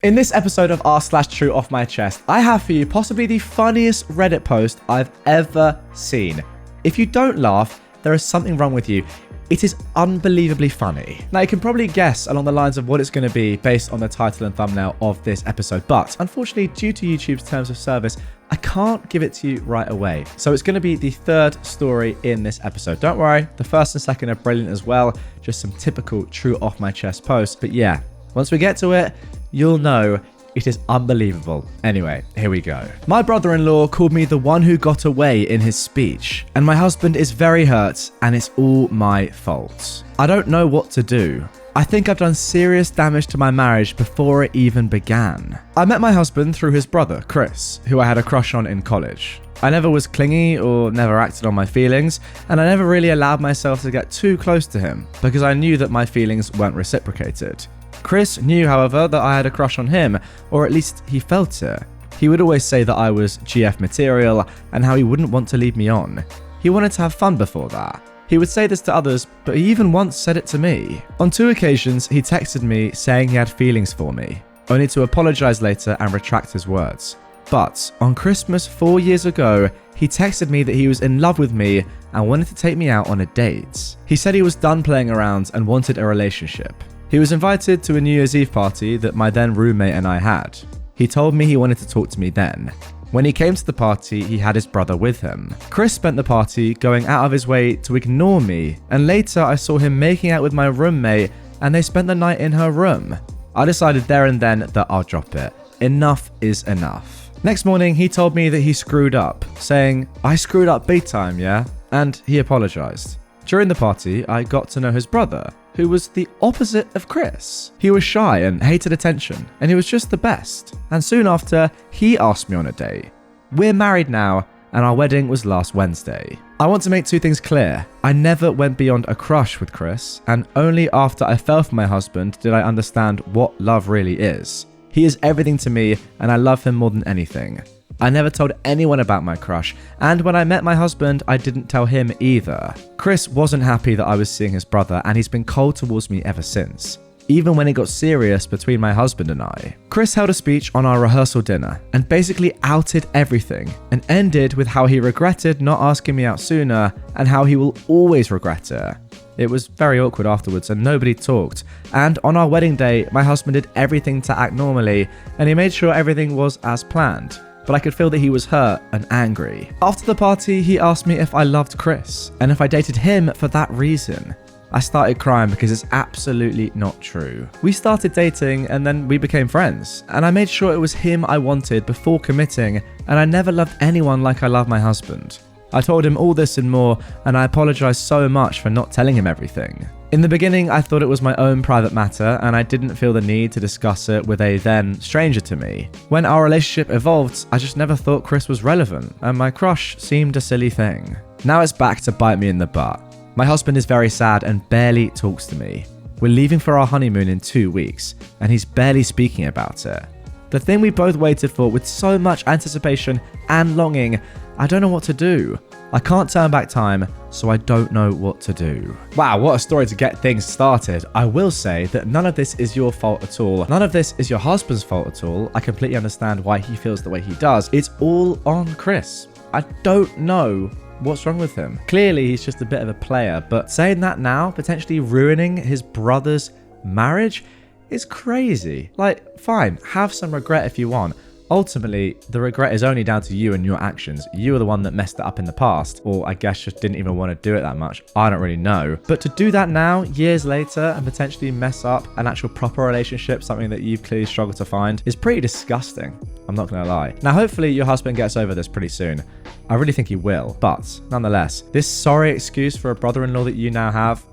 In this episode of r/TrueOffMyChest, I have for you possibly the funniest Reddit post I've ever seen. If you don't laugh, there is something wrong with you. It is unbelievably funny. Now, you can probably guess along the lines of what it's going to be based on the title and thumbnail of this episode, but unfortunately, due to YouTube's terms of service, I can't give it to you right away. So it's going to be the third story in this episode. Don't worry, the first and second are brilliant as well. Just some typical TrueOffMyChest posts. But yeah, once we get to it, you'll know it is unbelievable. Anyway, here we go. My brother-in-law called me the one who got away in his speech, and my husband is very hurt, and it's all my fault. I don't know what to do. I think I've done serious damage to my marriage before it even began. I met my husband through his brother, Chris, who I had a crush on in college. I never was clingy or never acted on my feelings, and I never really allowed myself to get too close to him because I knew that my feelings weren't reciprocated. Chris knew, however, that I had a crush on him, or at least he felt it. He would always say that I was GF material and how he wouldn't want to lead me on. He wanted to have fun before that. He would say this to others, but he even once said it to me. On 2 occasions, he texted me saying he had feelings for me, only to apologize later and retract his words. But on Christmas 4 years ago, he texted me that he was in love with me and wanted to take me out on a date. He said he was done playing around and wanted a relationship. He was invited to a New Year's Eve party that my then roommate and I had. He told me he wanted to talk to me then. When he came to the party, he had his brother with him. Chris spent the party going out of his way to ignore me, and later I saw him making out with my roommate and they spent the night in her room. I decided there and then that I'll drop it. Enough is enough. Next morning, he told me that he screwed up, saying, "I screwed up big time, yeah?" And he apologized. During the party, I got to know his brother, who was the opposite of Chris. He was shy and hated attention, and he was just the best. And soon after, he asked me on a date. We're married now, and our wedding was last Wednesday. I want to make 2 things clear. I never went beyond a crush with Chris, and only after I fell for my husband did I understand what love really is. He is everything to me, and I love him more than anything. I never told anyone about my crush, and when I met my husband, I didn't tell him either. Chris wasn't happy that I was seeing his brother, and he's been cold towards me ever since, even when it got serious between my husband and I. Chris held a speech on our rehearsal dinner and basically outed everything, and ended with how he regretted not asking me out sooner and how he will always regret it. It was very awkward afterwards and nobody talked, and on our wedding day, my husband did everything to act normally, and he made sure everything was as planned. But I could feel that he was hurt and angry. After the party, he asked me if I loved Chris and if I dated him for that reason. I started crying because it's absolutely not true. We started dating and then we became friends, and I made sure it was him I wanted before committing, and I never loved anyone like I love my husband. I told him all this and more, and I apologized so much for not telling him everything. In the beginning, I thought it was my own private matter, and I didn't feel the need to discuss it with a then stranger to me. When our relationship evolved, I just never thought Chris was relevant, and my crush seemed a silly thing. Now it's back to bite me in the butt. My husband is very sad and barely talks to me. We're leaving for our honeymoon in 2 weeks, and he's barely speaking about it. The thing we both waited for with so much anticipation and longing, I don't know what to do. I can't turn back time, so I don't know what to do. Wow, what a story to get things started. I will say that none of this is your fault at all. None of this is your husband's fault at all. I completely understand why he feels the way he does. It's all on Chris. I don't know what's wrong with him. Clearly, he's just a bit of a player, but saying that now, potentially ruining his brother's marriage, is crazy. Like, fine, have some regret if you want. Ultimately, the regret is only down to you and your actions. You were the one that messed it up in the past, or I guess just didn't even want to do it that much. I don't really know. But to do that now, years later, and potentially mess up an actual proper relationship, something that you've clearly struggled to find, is pretty disgusting. I'm not going to lie. Now, hopefully your husband gets over this pretty soon. I really think he will. But nonetheless, this sorry excuse for a brother-in-law that you now have,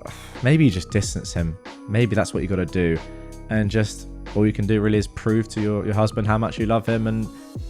maybe you just distance him. Maybe that's what you got to do. And just all you can do really is prove to your husband how much you love him and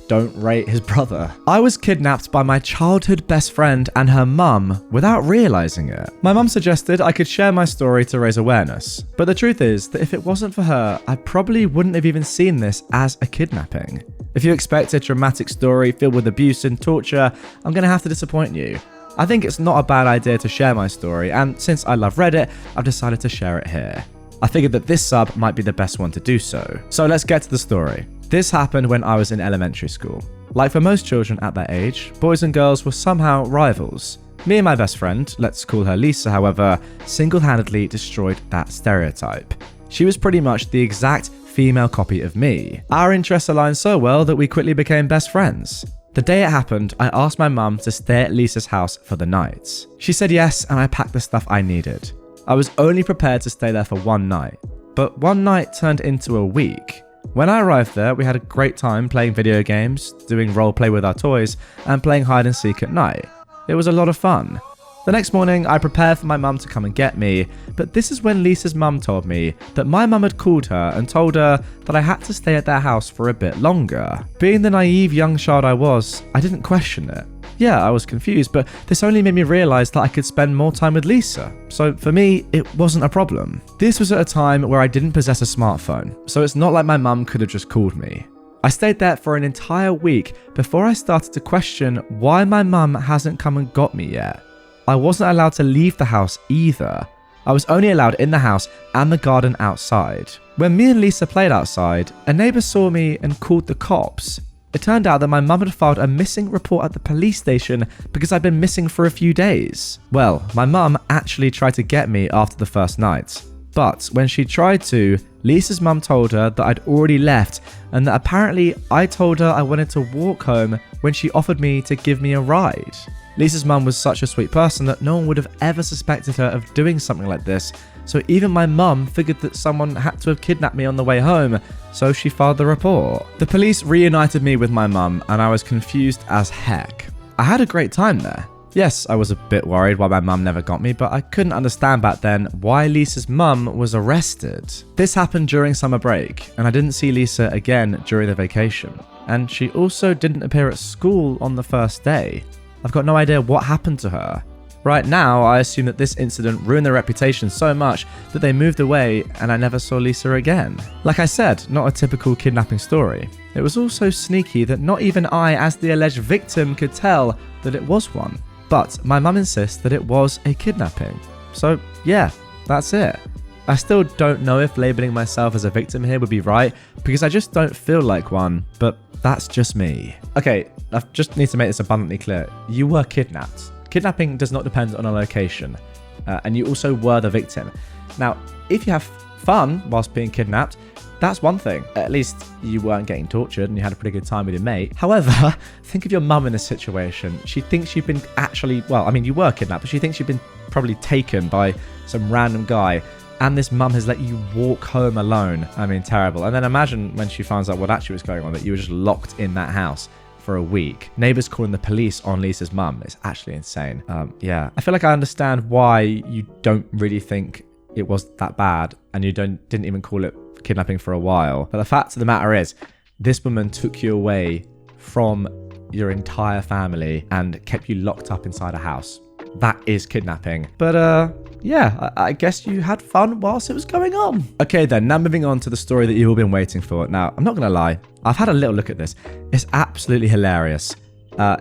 don't rate his brother. I was kidnapped by my childhood best friend and her mum without realizing it. My mum suggested I could share my story to raise awareness, but the truth is that if it wasn't for her, I probably wouldn't have even seen this as a kidnapping. If you expect a dramatic story filled with abuse and torture, I'm gonna have to disappoint you. I think it's not a bad idea to share my story, and since I love Reddit, I've decided to share it here. I figured that this sub might be the best one to do so. So let's get to the story. This happened when I was in elementary school. Like for most children at that age, boys and girls were somehow rivals. Me and my best friend, let's call her Lisa, however, single-handedly destroyed that stereotype. She was pretty much the exact female copy of me. Our interests aligned so well that we quickly became best friends. The day it happened, I asked my mum to stay at Lisa's house for the night. She said yes, and I packed the stuff I needed. I was only prepared to stay there for one night, but one night turned into a week. When I arrived there, we had a great time playing video games, doing roleplay with our toys, and playing hide and seek at night. It was a lot of fun. The next morning, I prepared for my mum to come and get me, but this is when Lisa's mum told me that my mum had called her and told her that I had to stay at their house for a bit longer. Being the naive young child I was, I didn't question it. Yeah, I was confused, but this only made me realise that I could spend more time with Lisa. So for me, it wasn't a problem. This was at a time where I didn't possess a smartphone, so it's not like my mum could have just called me. I stayed there for an entire week before I started to question why my mum hasn't come and got me yet. I wasn't allowed to leave the house either. I was only allowed in the house and the garden outside. When me and Lisa played outside, a neighbour saw me and called the cops. It turned out that my mum had filed a missing report at the police station because I'd been missing for a few days. Well, my mum actually tried to get me after the first night. But when she tried to, Lisa's mum told her that I'd already left and that apparently I told her I wanted to walk home when she offered me to give me a ride. Lisa's mum was such a sweet person that no one would have ever suspected her of doing something like this, so even my mum figured that someone had to have kidnapped me on the way home, so she filed the report. The police reunited me with my mum and I was confused as heck. I had a great time there. Yes, I was a bit worried why my mum never got me, but I couldn't understand back then why Lisa's mum was arrested. This happened during summer break, and I didn't see Lisa again during the vacation. And she also didn't appear at school on the first day. I've got no idea what happened to her. Right now, I assume that this incident ruined their reputation so much that they moved away and I never saw Lisa again. Like I said, not a typical kidnapping story. It was also sneaky that not even I, as the alleged victim, could tell that it was one. But my mum insists that it was a kidnapping. So yeah, that's it. I still don't know if labeling myself as a victim here would be right, because I just don't feel like one, but that's just me. Okay, I just need to make this abundantly clear. You were kidnapped. Kidnapping does not depend on a location, and you also were the victim. Now, if you have fun whilst being kidnapped, that's one thing. At least you weren't getting tortured and you had a pretty good time with your mate. However, think of your mum in this situation. She thinks you've been you were kidnapped, but she thinks you've been probably taken by some random guy, and this mum has let you walk home alone. I mean, terrible. And then imagine when she finds out what actually was going on, that you were just locked in that house for a week. Neighbours calling the police on Lisa's mum. It's actually insane. Yeah. I feel like I understand why you don't really think it was that bad and you didn't even call it kidnapping for a while. But the fact of the matter is, this woman took you away from your entire family and kept you locked up inside a house. That is kidnapping. But yeah, I guess you had fun whilst it was going on. Okay then, now moving on to the story that you've all been waiting for. Now, I'm not gonna lie, I've had a little look at this. It's absolutely hilarious.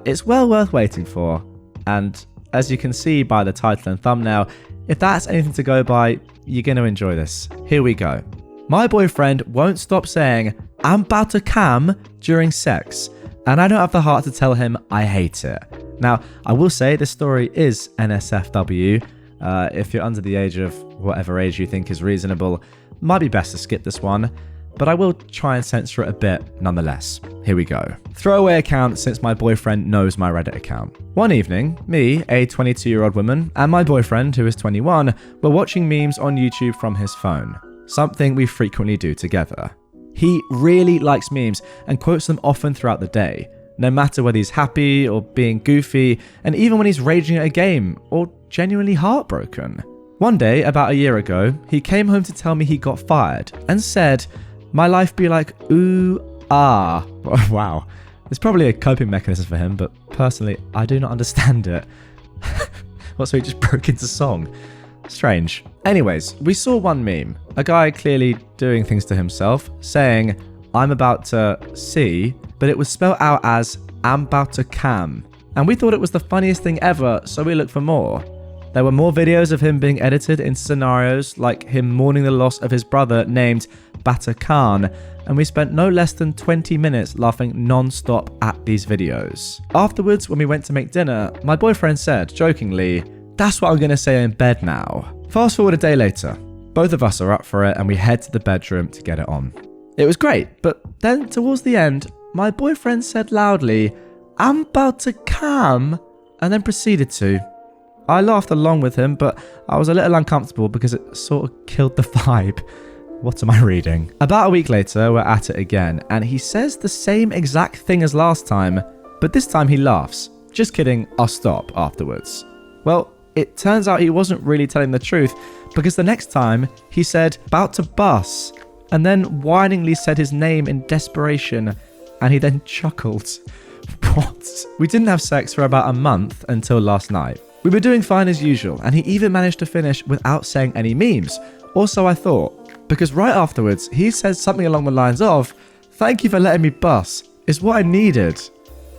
It's well worth waiting for. And as you can see by the title and thumbnail, if that's anything to go by, you're gonna enjoy this. Here we go. My boyfriend won't stop saying, "I'm about to come" during sex, and I don't have the heart to tell him I hate it. Now, I will say this story is NSFW. If you're under the age of whatever age you think is reasonable, might be best to skip this one, but I will try and censor it a bit nonetheless. Here we go. Throwaway account since my boyfriend knows my Reddit account. One evening, me, a 22-year-old woman, and my boyfriend, who is 21, were watching memes on YouTube from his phone. Something we frequently do together. He really likes memes and quotes them often throughout the day, no matter whether he's happy or being goofy, and even when he's raging at a game or genuinely heartbroken. One day, about a year ago, he came home to tell me he got fired and said, "My life be like, ooh, ah." Wow. It's probably a coping mechanism for him, but personally, I do not understand it. What, so he just broke into song? Strange. Anyways, we saw one meme. A guy clearly doing things to himself, saying, "I'm about to see," but it was spelled out as "I'm about to cam." And we thought it was the funniest thing ever, so we looked for more. There were more videos of him being edited into scenarios like him mourning the loss of his brother named Batter Khan, and we spent no less than 20 minutes laughing non-stop at these videos. Afterwards, when we went to make dinner, my boyfriend said, jokingly, "That's what I'm going to say in bed now." Fast forward a day later. Both of us are up for it and we head to the bedroom to get it on. It was great, but then towards the end, my boyfriend said loudly, "I'm about to come," and then proceeded to. I laughed along with him, but I was a little uncomfortable because it sort of killed the vibe. What am I reading? About a week later, we're at it again, and he says the same exact thing as last time, but this time he laughs. Just kidding, I'll stop afterwards. Well, it turns out he wasn't really telling the truth, because the next time he said, "About to bus," and then whiningly said his name in desperation, and he then chuckled. What? We didn't have sex for about a month until last night. We were doing fine as usual, and he even managed to finish without saying any memes, or so I thought, because right afterwards, he said something along the lines of, "Thank you for letting me bus, it's what I needed."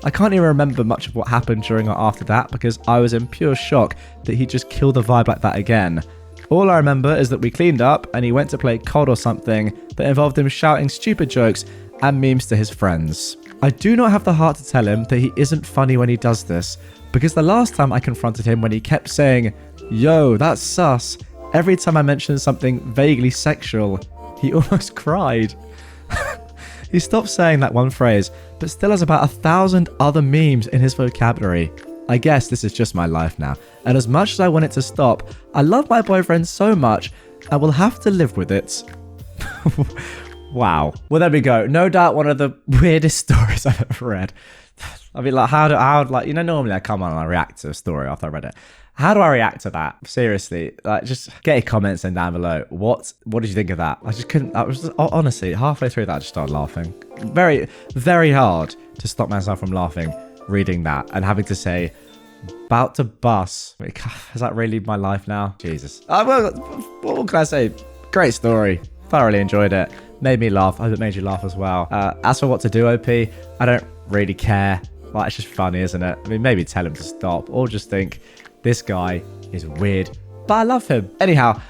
I can't even remember much of what happened during or after that because I was in pure shock that he just killed the vibe like that again. All I remember is that we cleaned up and he went to play COD or something that involved him shouting stupid jokes and memes to his friends. I do not have the heart to tell him that he isn't funny when he does this, because the last time I confronted him when he kept saying, "Yo, that's sus," every time I mentioned something vaguely sexual, he almost cried. He stopped saying that one phrase, but still has about 1,000 other memes in his vocabulary. I guess this is just my life now, and as much as I want it to stop, I love my boyfriend so much, I will have to live with it. Wow. Well, there we go. No doubt one of the weirdest stories I've ever read. I mean, like, normally I come on and I react to a story after I read it. How do I react to that? Seriously, like, just get your comments in down below. What did you think of that? I just couldn't, honestly, halfway through that, I just started laughing. Very, very hard to stop myself from laughing reading that and having to say, "About to bus." Is that really my life now? Jesus. Well, what can I say? Great story. Thoroughly enjoyed it. Made me laugh. I hope it made you laugh as well. As for what to do, OP, I don't really care. Like, it's just funny, isn't it? I mean, maybe tell him to stop or just think, this guy is weird, but I love him. Anyhow,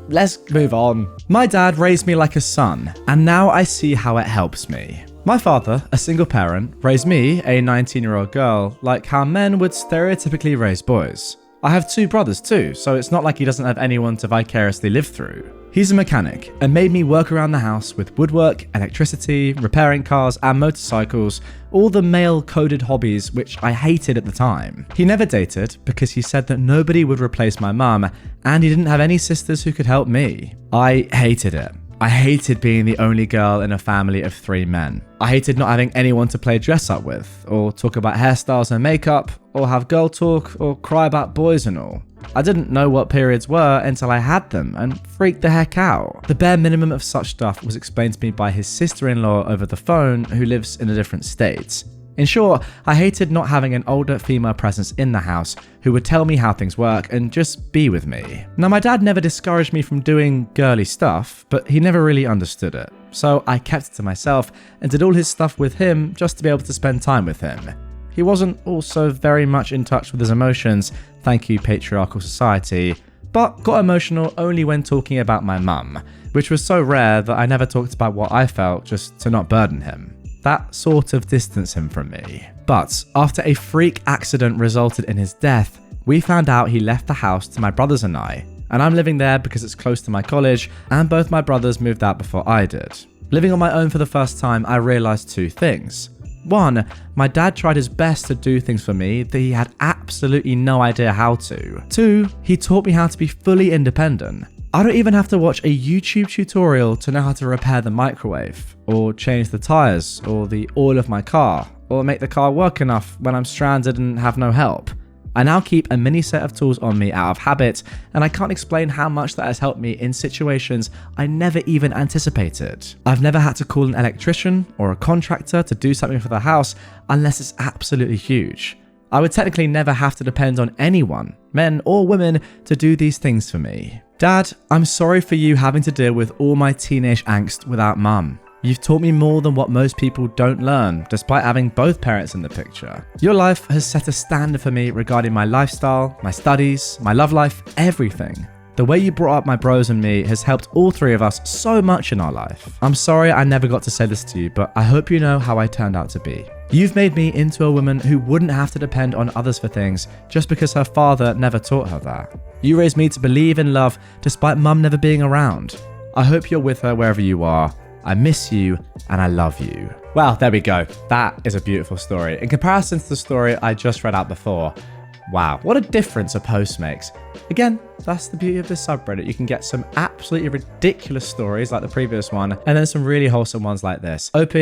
let's move on. My dad raised me like a son, and now I see how it helps me. My father, a single parent, raised me, a 19-year-old girl, like how men would stereotypically raise boys. I have 2 brothers too, so it's not like he doesn't have anyone to vicariously live through. He's a mechanic and made me work around the house with woodwork, electricity, repairing cars and motorcycles, all the male-coded hobbies which I hated at the time. He never dated because he said that nobody would replace my mum and he didn't have any sisters who could help me. I hated it. I hated being the only girl in a family of 3 men. I hated not having anyone to play dress up with, or talk about hairstyles and makeup, or have girl talk, or cry about boys and all. I didn't know what periods were until I had them and freaked the heck out. The bare minimum of such stuff was explained to me by his sister-in-law over the phone who lives in a different state. In short, I hated not having an older female presence in the house who would tell me how things work and just be with me. Now, my dad never discouraged me from doing girly stuff, but he never really understood it. So I kept it to myself and did all his stuff with him just to be able to spend time with him. He wasn't also very much in touch with his emotions, thank you patriarchal society, but got emotional only when talking about my mum, which was so rare that I never talked about what I felt just to not burden him. That sort of distanced him from me. But after a freak accident resulted in his death, we found out he left the house to my brothers and I'm living there because it's close to my college and both my brothers moved out before I did. Living on my own for the first time, I realised 2 things. 1, my dad tried his best to do things for me that he had absolutely no idea how to. 2, he taught me how to be fully independent. I don't even have to watch a YouTube tutorial to know how to repair the microwave, or change the tyres, or the oil of my car, or make the car work enough when I'm stranded and have no help. I now keep a mini set of tools on me out of habit, and I can't explain how much that has helped me in situations I never even anticipated. I've never had to call an electrician or a contractor to do something for the house unless it's absolutely huge. I would technically never have to depend on anyone, men or women, to do these things for me. Dad, I'm sorry for you having to deal with all my teenage angst without mum. You've taught me more than what most people don't learn, despite having both parents in the picture. Your life has set a standard for me regarding my lifestyle, my studies, my love life, everything. The way you brought up my bros and me has helped all three of us so much in our life. I'm sorry I never got to say this to you, but I hope you know how I turned out to be. You've made me into a woman who wouldn't have to depend on others for things just because her father never taught her that. You raised me to believe in love despite mum never being around. I hope you're with her wherever you are. I miss you and I love you. Well, there we go. That is a beautiful story. In comparison to the story I just read out before, wow, what a difference a post makes. Again, that's the beauty of this subreddit. You can get some absolutely ridiculous stories like the previous one, and then some really wholesome ones like this. OP,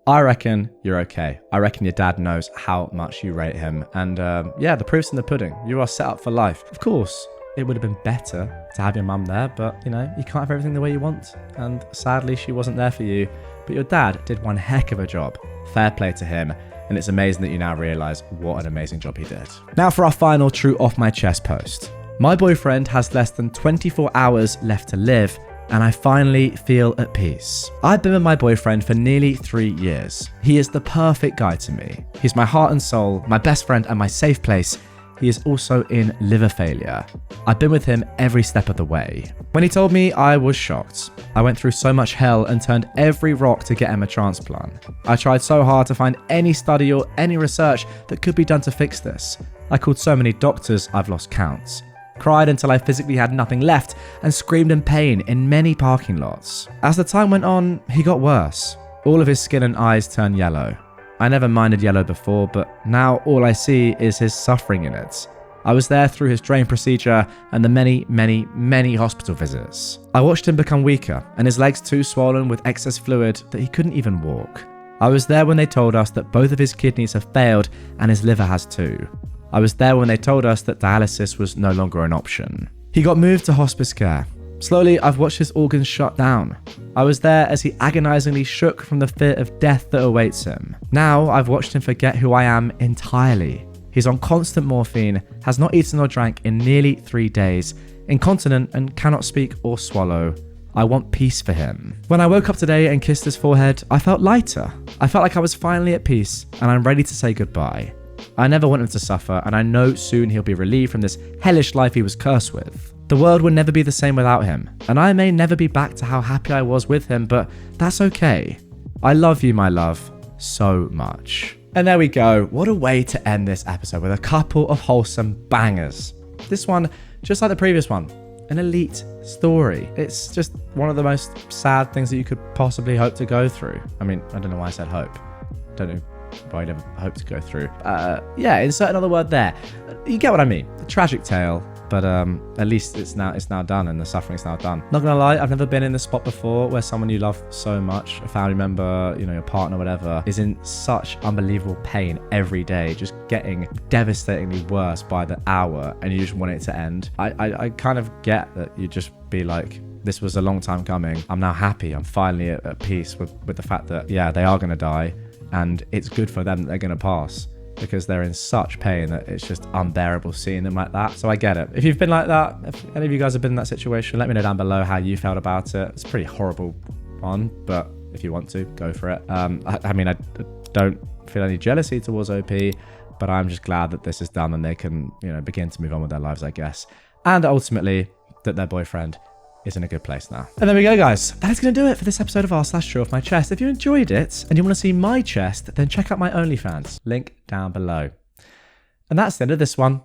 I reckon you're okay. I reckon your dad knows how much you rate him. And yeah, the proof's in the pudding. You are set up for life. Of course, it would have been better to have your mum there, but you know, you can't have everything the way you want. And sadly, she wasn't there for you. But your dad did one heck of a job. Fair play to him. And it's amazing that you now realise what an amazing job he did. Now for our final True Off My Chest post. My boyfriend has less than 24 hours left to live, and I finally feel at peace. I've been with my boyfriend for nearly 3 years. He is the perfect guy to me. He's my heart and soul, my best friend and my safe place. He is also in liver failure. I've been with him every step of the way. When he told me, I was shocked. I went through so much hell and turned every rock to get him a transplant. I tried so hard to find any study or any research that could be done to fix this. I called so many doctors, I've lost count. Cried until I physically had nothing left and screamed in pain in many parking lots. As the time went on, he got worse. All of his skin and eyes turned yellow. I never minded yellow before, but now all I see is his suffering in it. I was there through his drain procedure and the many hospital visits. I watched him become weaker and his legs too swollen with excess fluid that he couldn't even walk. I was there when they told us that both of his kidneys have failed and his liver has too. I was there when they told us that dialysis was no longer an option. He got moved to hospice care. Slowly, I've watched his organs shut down. I was there as he agonizingly shook from the fear of death that awaits him. Now, I've watched him forget who I am entirely. He's on constant morphine, has not eaten or drank in nearly 3 days, incontinent and cannot speak or swallow. I want peace for him. When I woke up today and kissed his forehead, I felt lighter. I felt like I was finally at peace and I'm ready to say goodbye. I never want him to suffer, and I know soon he'll be relieved from this hellish life he was cursed with. The world will never be the same without him, and I may never be back to how happy I was with him, but that's okay. I love you, my love, so much. And there we go. What a way to end this episode with a couple of wholesome bangers. This one, just like the previous one, an elite story. It's just one of the most sad things that you could possibly hope to go through. I mean, I don't know why I said hope. Don't know why I'd ever hope to go through. Yeah, insert another word there. You get what I mean. A tragic tale. But at least it's now done and the suffering's now done. Not gonna lie, I've never been in this spot before where someone you love so much, a family member, you know, your partner, whatever, is in such unbelievable pain every day, just getting devastatingly worse by the hour, and you just want it to end. I kind of get that you just be like, this was a long time coming. I'm now happy. I'm finally at peace with the fact that, yeah, they are gonna die, and it's good for them that they're gonna pass, because they're in such pain that it's just unbearable seeing them like that. So I get it. If you've been like that, if any of you guys have been in that situation, let me know down below how you felt about it. It's a pretty horrible one, but if you want to, go for it. I mean, I don't feel any jealousy towards OP, but I'm just glad that this is done and they can, you know, begin to move on with their lives, I guess. And ultimately, that their boyfriend is in a good place now. And there we go, guys. That is going to do it for this episode of r/True Off My Chest. If you enjoyed it and you want to see my chest, then check out my OnlyFans. Link down below. And that's the end of this one.